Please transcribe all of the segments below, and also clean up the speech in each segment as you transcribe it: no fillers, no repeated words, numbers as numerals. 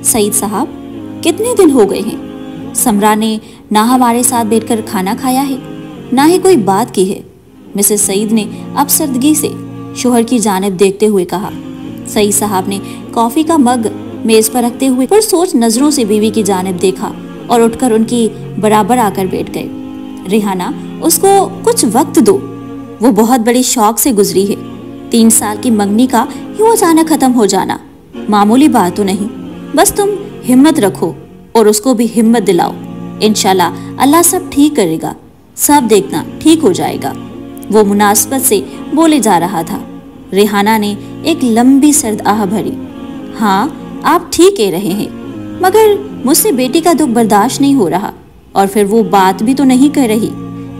सईद साहब, कितने दिन हो गए हैं? समरा ने ना हमारे साथ बैठकर खाना खाया है, ना ही कोई बात की है। मिसेस सईद ने अपसरदगी से शोहर की जानिब देखते हुए कहा। सईद साहब ने कॉफी का मग मेज पर रखते हुए पर सोच नजरों से बीवी की जानिब देखा और उठकर उनकी बराबर आकर बैठ गए। रिहाना, उसको कुछ वक्त दो, वो बहुत बड़े शौक से गुजरी है। 3 साल की मंगनी का यूं अचानक खत्म हो जाना मामूली बात तो नहीं। बस तुम हिम्मत रखो और उसको भी हिम्मत दिलाओ। इंशाल्लाह अल्लाह सब ठीक करेगा, सब देखना ठीक हो जाएगा। वो मुनासबत से बोले जा रहा था। रिहाना ने एक लंबी सर्द आह भरी। हाँ, आप ठीक कह रहे हैं, मगर मुझसे बेटी का दुख बर्दाश्त नहीं हो रहा। और फिर वो बात भी तो नहीं कर रही।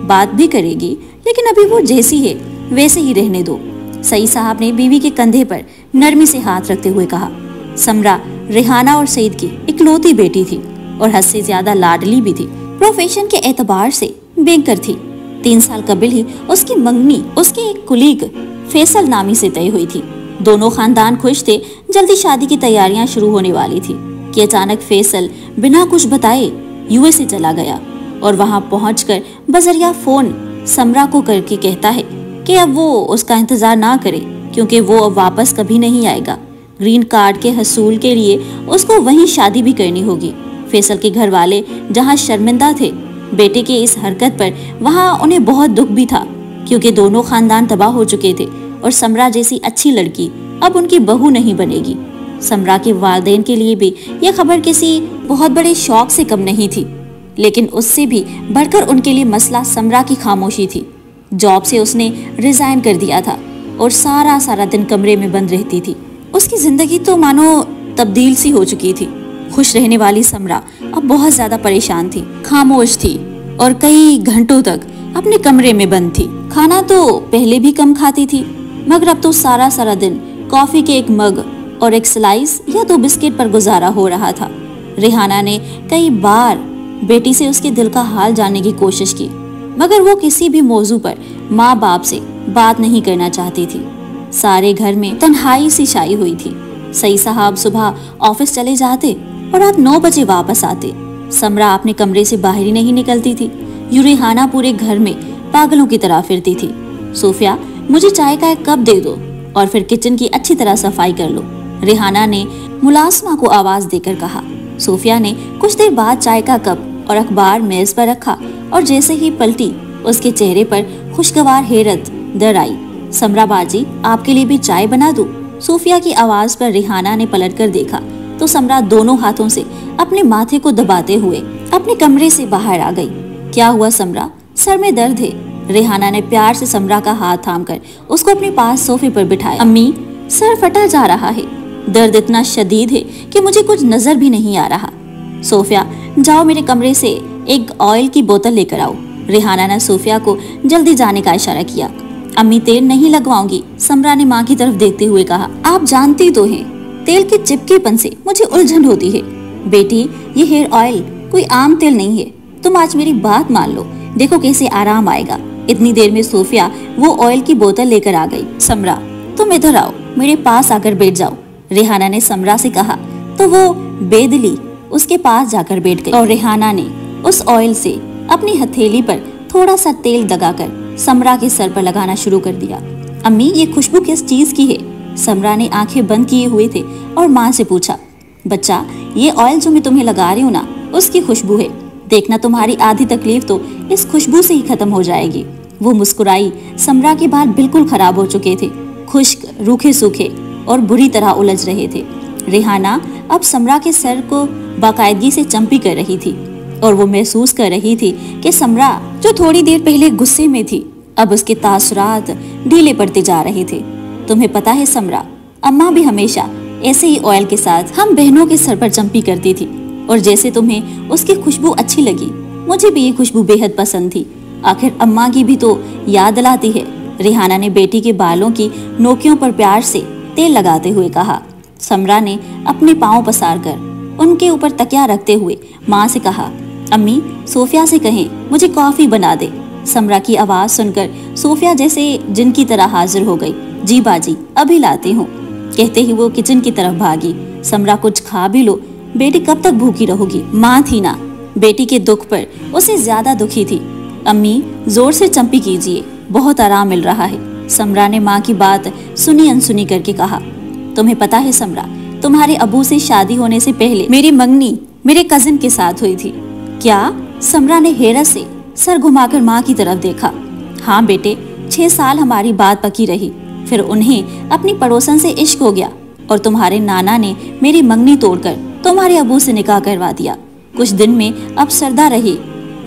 बात भी करेगी, लेकिन अभी वो जैसी है वैसे ही रहने दो। सईद साहब ने बीवी के कंधे पर नरमी से हाथ रखते हुए कहा। समरा रिहाना और सईद की इकलौती बेटी थी और हद से ज्यादा लाडली भी थी। प्रोफेशन के एतबार से बैंकर थी। 3 साल कबल ही उसकी मंगनी उसके एक कुलीग फैसल नामी से तय हुई थी। दोनों खानदान खुश थे। जल्दी शादी की तैयारियां शुरू होने वाली थी कि अचानक फैसल बिना कुछ बताए यूएसए चला गया और वहां पहुंचकर बजरिया फोन समरा को करके कहता है कि अब वो उसका इंतजार ना करे, क्योंकि वो अब वापस कभी नहीं आएगा। ग्रीन कार्ड के हसूल के लिए उसको वहीं शादी भी करनी होगी। फैसल के घर वाले जहां शर्मिंदा थे बेटे के इस हरकत पर, वहां उन्हें बहुत दुख भी था, क्योंकि दोनों खानदान तबाह हो चुके थे और समरा जैसी अच्छी लड़की अब उनकी बहू नहीं बनेगी। समरा के वालिदैन के लिए भी यह खबर किसी बहुत बड़े शौक से कम नहीं थी, लेकिन उससे भी बढ़कर उनके लिए मसला समरा की खामोशी थी। जॉब से उसने रिजाइन कर दिया था और सारा दिन कमरे में बंद रहती थी। उसकी जिंदगी तो मानो तब्दील सी हो चुकी थी। खुश रहने वाली समरा अब बहुत ज्यादा परेशान थी, खामोश थी और कई घंटों तक अपने कमरे में बंद थी। खाना तो पहले भी कम खाती थी, मगर अब तो सारा दिन कॉफी के एक मग और एक स्लाइस या 2 बिस्किट पर गुजारा हो रहा था। रिहाना ने कई बार बेटी से उसके दिल का हाल जानने की कोशिश की, मगर वो किसी भी मौजू पर माँ बाप से बात नहीं करना चाहती थी। सारे घर में तन्हाई सी छाई हुई थी। सईद साहब सुबह ऑफिस चले जाते और रात 9 बजे वापस आते। समरा अपने कमरे से बाहर ही नहीं निकलती थी। यूं रिहाना पूरे घर में पागलों की तरह फिरती थी। सोफिया, मुझे चाय का एक कप दे दो और फिर किचन की अच्छी तरह सफाई कर लो, रिहाना ने मुलाजमा को आवाज देकर कहा। सोफिया ने कुछ देर बाद चाय का कप और अखबार मेज पर रखा और जैसे ही पलटी उसके चेहरे पर खुशगवार हैरत दर आई। समरा बाजी, आपके लिए भी चाय बना दूं? सोफिया की आवाज पर रिहाना ने पलटकर देखा तो समरा दोनों हाथों से अपने माथे को दबाते हुए अपने कमरे से बाहर आ गई। क्या हुआ समरा, सर में दर्द है? रिहाना ने प्यार से समरा का हाथ थामकर उसको अपने पास सोफे पर बिठाया। अम्मी, सर फटा जा रहा है, दर्द इतना शदीद है कि मुझे कुछ नजर भी नहीं आ रहा। सोफिया, जाओ मेरे कमरे से एक ऑयल की बोतल लेकर आओ। रिहाना ने सोफिया को जल्दी जाने का इशारा किया। अम्मी, तेल नहीं लगवाऊंगी, समरा ने माँ की तरफ देखते हुए कहा। आप जानती तो हैं, तेल के चिपकेपन से मुझे उलझन होती है। बेटी, ये हेयर ऑयल कोई आम तेल नहीं है, तुम आज मेरी बात मान लो, देखो कैसे आराम आएगा। इतनी देर में सोफिया वो ऑयल की बोतल लेकर आ गई। समरा, तुम इधर आओ, मेरे पास आकर बैठ जाओ, रिहाना ने समरा से कहा तो वो बेदिली उसके पास जाकर बैठ गई और रिहाना ने उस ऑयल से अपनी हथेली पर थोड़ा सा तेल दगाकर समरा के सर पर लगाना शुरू कर दिया। अम्मी, ये खुशबू किस चीज की है? समरा ने आंखें बंद किए हुए थे और माँ से पूछा। बच्चा, ये ऑयल जो मैं तुम्हें लगा रही हूँ ना, उसकी खुशबू है। देखना तुम्हारी आधी तकलीफ तो इस खुशबू से ही खत्म हो जाएगी। वो मुस्कुराई। समरा के बाल बिल्कुल खराब हो चुके थे, खुश्क, रूखे सूखे और बुरी तरह उलझ रहे थे। रिहाना अब समरा के सर को बाकायदगी से चंपी कर रही थी और वो महसूस कर रही थी कि समरा जो थोड़ी देर पहले गुस्से में थी, अब उसके तासुरात ढीले पड़ते जा रहे थे। तुम्हें पता है समरा, अम्मा भी हमेशा ऐसे ही ऑयल के साथ हम बहनों के सर पर चंपी करती थी और जैसे तुम्हें उसकी खुशबू अच्छी लगी, मुझे भी ये खुशबू बेहद पसंद थी। आखिर अम्मा की भी तो याद दिलाती है। रिहाना ने बेटी के बालों की नोकियों पर प्यार से तेल लगाते हुए कहा। समरा ने अपने पाँव पसार कर उनके ऊपर तकिया रखते हुए माँ से कहा। अम्मी, सोफिया से कहें मुझे कॉफी बना दे। समरा की आवाज सुनकर सोफिया जैसे जिन की तरह हाजिर हो गई। जी बाजी, अभी लाती हूँ, कहते ही वो किचन की तरफ भागी। समरा, कुछ खा भी लो, बेटी कब तक भूखी रहोगी? माँ थी ना, बेटी के दुख पर उसे ज्यादा दुखी थी। अम्मी जोर से चंपी कीजिए, बहुत आराम मिल रहा है। समरा ने माँ की बात सुनी अनसुनी करके कहा, तुम्हें पता है समरा, तुम्हारे अबू से शादी होने से पहले मेरी मंगनी मेरे कजिन के साथ हुई थी। क्या? समरा ने हैरत से सर घुमाकर माँ की तरफ देखा। हाँ बेटे, 6 साल हमारी बात पकी रही, फिर उन्हें अपनी पड़ोसन से इश्क हो गया और तुम्हारे नाना ने मेरी मंगनी तोड़कर तुम्हारे अबू से निकाह करवा दिया। कुछ दिन में अब सरदा रही,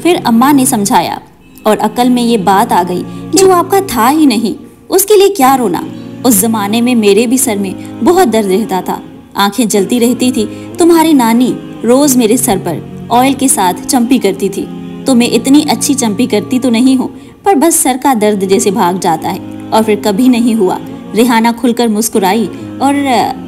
फिर अम्मा ने समझाया और अकल में ये बात आ गई कि वो आपका था ही नहीं, उसके लिए क्या रोना। उस जमाने में मेरे भी सर में बहुत दर्द रहता था, आंखें जलती रहती थी। तुम्हारी नानी रोज मेरे सर पर ऑयल के साथ चंपी करती थी। तो मैं इतनी अच्छी चंपी करती तो नहीं हूँ, पर बस सर का दर्द जैसे भाग जाता है। और फिर कभी नहीं हुआ। रेहाना खुलकर मुस्कुराई। और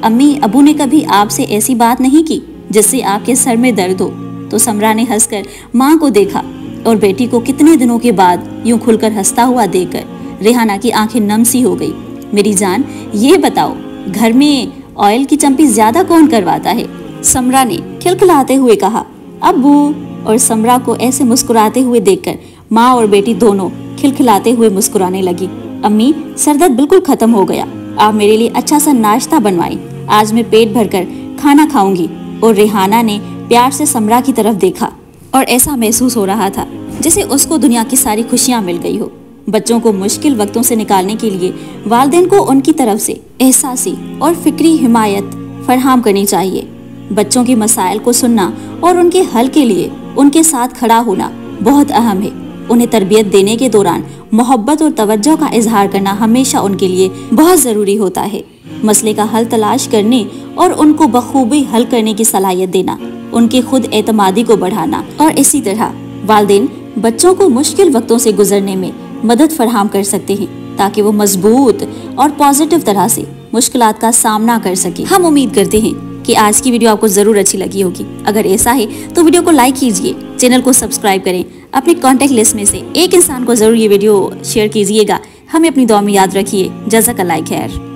अम्मी अबू ने कभी आपसे ऐसी बात नहीं की जिससे आपके सर में दर्द हो? तो समरा ने हंसकर माँ को देखा और बेटी को कितने दिनों के बाद यूं खुलकर हंसता हुआ देखकर रेहाना की आंखें नम सी हो गई। मेरी जान, ये बताओ, घर में ऑयल की चंपी ज्यादा कौन करवाता है? समरा ने खिलखिलाते हुए कहा। अब्बू। और समरा को ऐसे मुस्कुराते हुए देखकर माँ और बेटी दोनों खिलखिलाते हुए मुस्कुराने लगी। अम्मी, सरदर्द बिल्कुल खत्म हो गया, आप मेरे लिए अच्छा सा नाश्ता बनवाई, आज मैं पेट भरकर खाना खाऊंगी। और रेहाना ने प्यार से समरा की तरफ देखा और ऐसा महसूस हो रहा था जैसे उसको दुनिया की सारी खुशियां मिल गई हो। बच्चों को मुश्किल वक्तों से निकालने के लिए वालिदैन को उनकी तरफ से एहसासी और फिक्री हिमायत फराहम करनी चाहिए। बच्चों के मसाइल को सुनना और उनके हल के लिए उनके साथ खड़ा होना बहुत अहम है। उन्हें तरबियत देने के दौरान मोहब्बत और तवज्जो का इजहार करना हमेशा उनके लिए बहुत ज़रूरी होता है। मसले का हल तलाश करने और उनको बखूबी हल करने की सलाहियत देना, उनके खुद एतमादी को बढ़ाना और इसी तरह वालिदैन बच्चों को मुश्किल वक्तों से गुजरने में मदद फराहम कर सकते हैं ताकि वो मजबूत और पॉजिटिव तरह से मुश्किलात का सामना कर सके। हम उम्मीद करते हैं कि आज की वीडियो आपको जरूर अच्छी लगी होगी। अगर ऐसा है तो वीडियो को लाइक कीजिए, चैनल को सब्सक्राइब करें, अपने कांटेक्ट लिस्ट में से एक इंसान को जरूर ये वीडियो शेयर कीजिएगा। हमें अपनी दुआ में याद रखिए। जज़ाकल्लाह खैर।